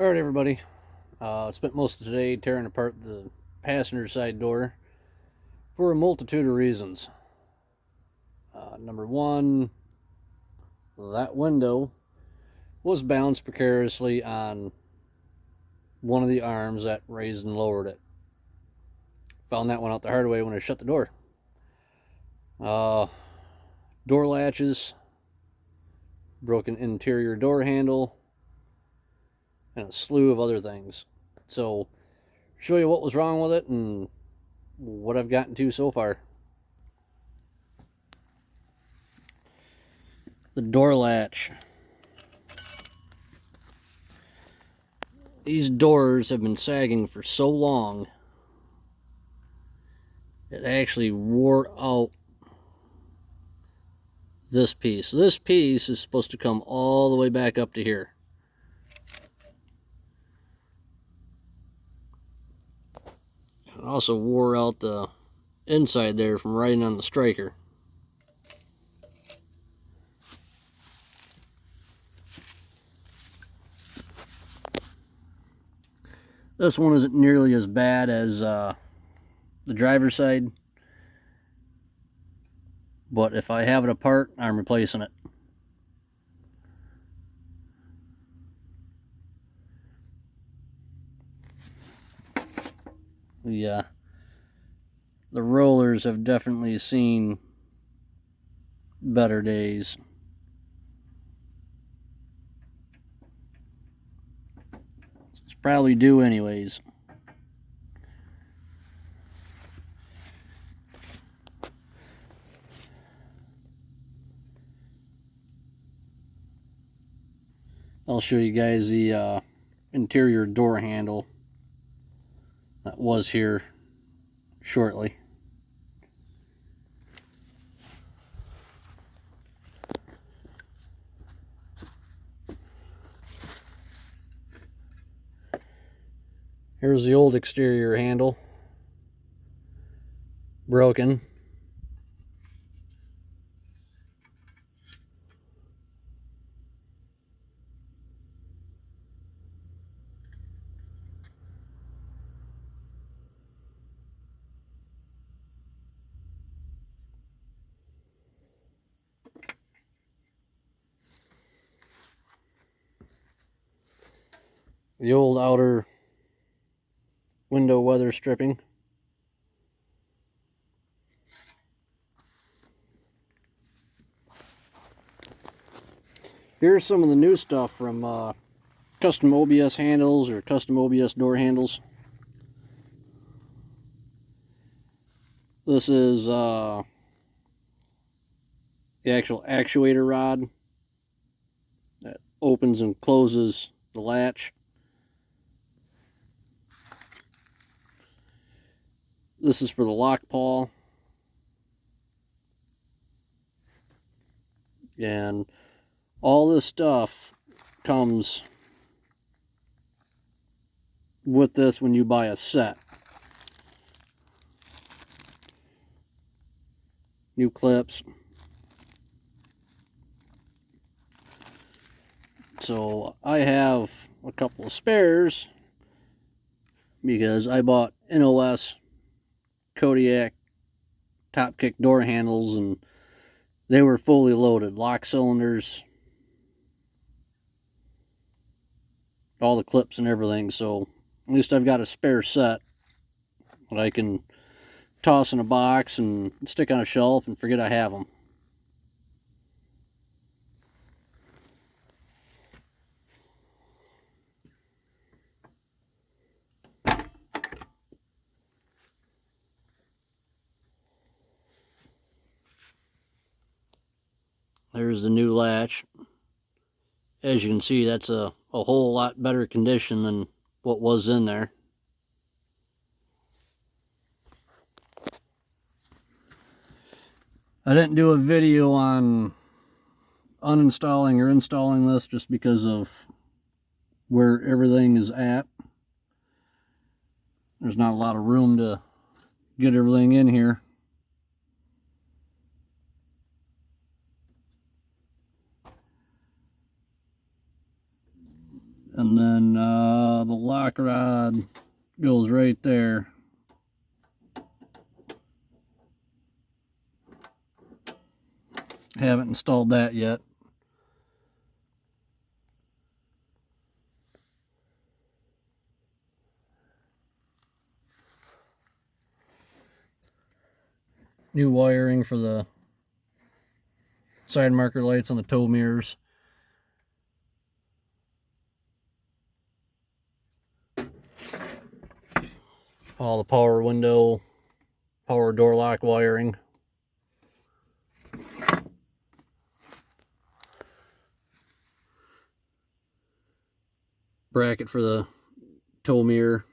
Alright, everybody. Spent most of today tearing apart the passenger side door for a multitude of reasons. Number one, that window was balanced precariously on one of the arms that raised and lowered it. Found that one out the hard way when I shut the door. Door latches, broken interior door handle, and a slew of other things. So, show you what was wrong with it and what I've gotten to so far. The door latch. These doors have been sagging for so long it actually wore out this piece. This piece is supposed to come all the way back up to here. It also wore out the inside there from riding on the striker. This one isn't nearly as bad as the driver's side, but if I have it apart, I'm replacing it. The rollers have definitely seen better days. It's probably due anyways. I'll show you guys the interior door handle that was here shortly. Here's the old exterior handle, broken. The old outer window weather stripping. Here's some of the new stuff from custom OBS handles or custom OBS door handles. This is the actual actuator rod that opens and closes the latch. This is for the lock pawl. And all this stuff comes with this when you buy a set. New clips. So I have a couple of spares because I bought NOS Kodiak top kick door handles and they were fully loaded, lock cylinders, all the clips and everything. So at least I've got a spare set that I can toss in a box and stick on a shelf and forget I have them. There's the new latch. As you can see, that's a whole lot better condition than what was in there. I didn't do a video on uninstalling or installing this just because of where everything is at. There's not a lot of room to get everything in here. And then the lock rod goes right there. Haven't installed that yet. New wiring for the side marker lights on the tow mirrors. All the power window, power door lock wiring. Bracket for the tow mirror.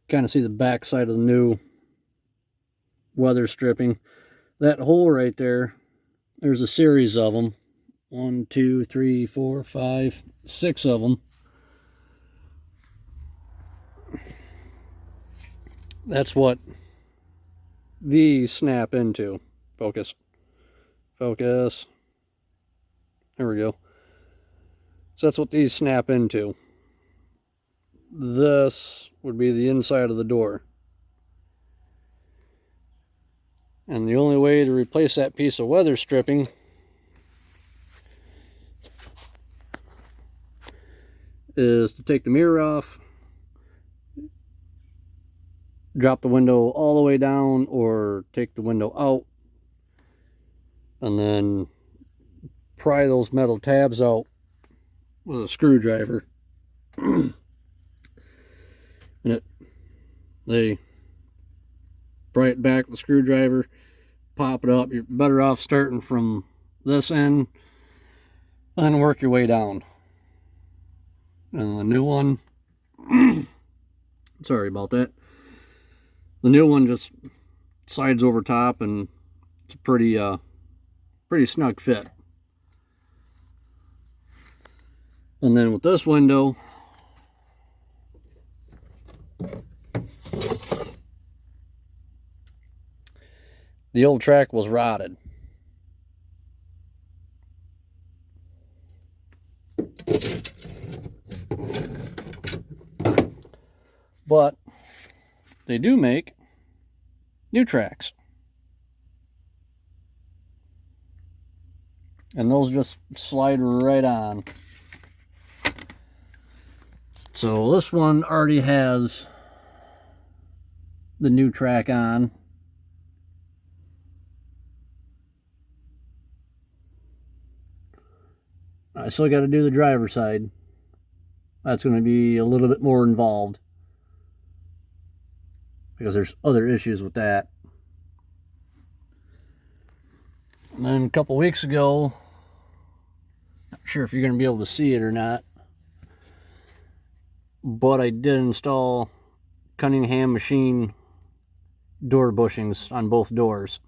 Kind of see the back side of the new weather stripping. That hole right there, there's a series of them. 1, 2, 3, 4, 5, 6 of them. That's what these snap into. Focus. Focus. There we go. So that's what these snap into. This would be the inside of the door. And the only way to replace that piece of weather stripping is to take the mirror off, drop the window all the way down, or take the window out, and then pry those metal tabs out with a screwdriver. And they pry it back with a screwdriver, pop it up. You're better off starting from this end and then work your way down. And the new one, sorry about that. The new one just slides over top, and it's a pretty snug fit. And then with this window, the old track was rotted. But they do make new tracks. And those just slide right on. So this one already has the new track on. I still got to do the driver's side. That's going to be a little bit more involved, because there's other issues with that. And then a couple weeks ago, not sure if you're going to be able to see it or not, but I did install Cunningham machine door bushings on both doors.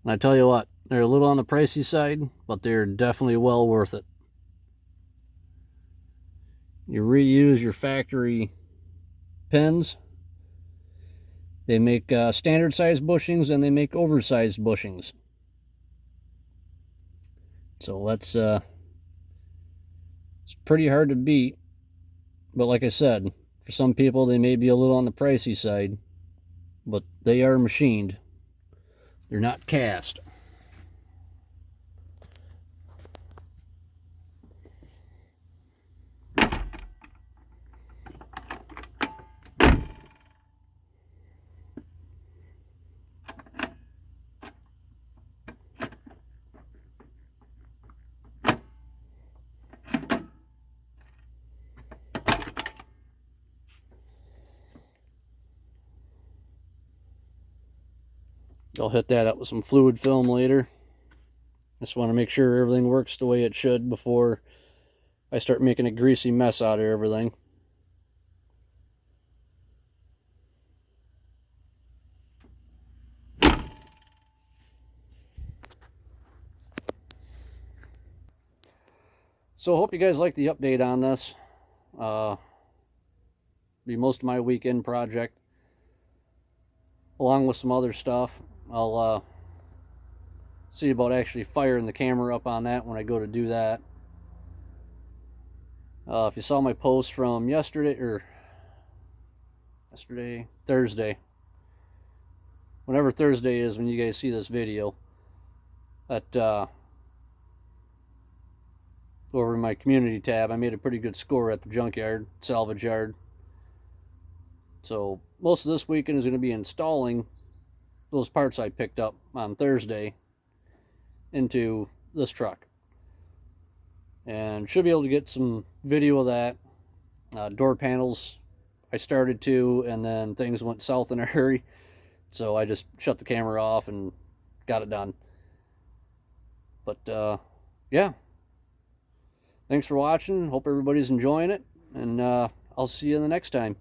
And I tell you what, they're a little on the pricey side, but they're definitely well worth it. You reuse your factory pins. They make standard size bushings, and they make oversized bushings. So that's it's pretty hard to beat. But like I said, for some people they may be a little on the pricey side, but they are machined. They're not cast. I'll hit that up with some fluid film later. Just want to make sure everything works the way it should before I start making a greasy mess out of everything. So I hope you guys like the update on this. Be most of my weekend project, along with some other stuff. I'll see about actually firing the camera up on that when I go to do that. If you saw my post from Thursday, whenever Thursday is when you guys see this video, that over in my community tab, I made a pretty good score at the junkyard, salvage yard. So most of this weekend is going to be installing those parts I picked up on Thursday into this truck. And should be able to get some video of that. Door panels, I started to, and then things went south in a hurry. So I just shut the camera off and got it done. But yeah. Thanks for watching. Hope everybody's enjoying it. And I'll see you the next time.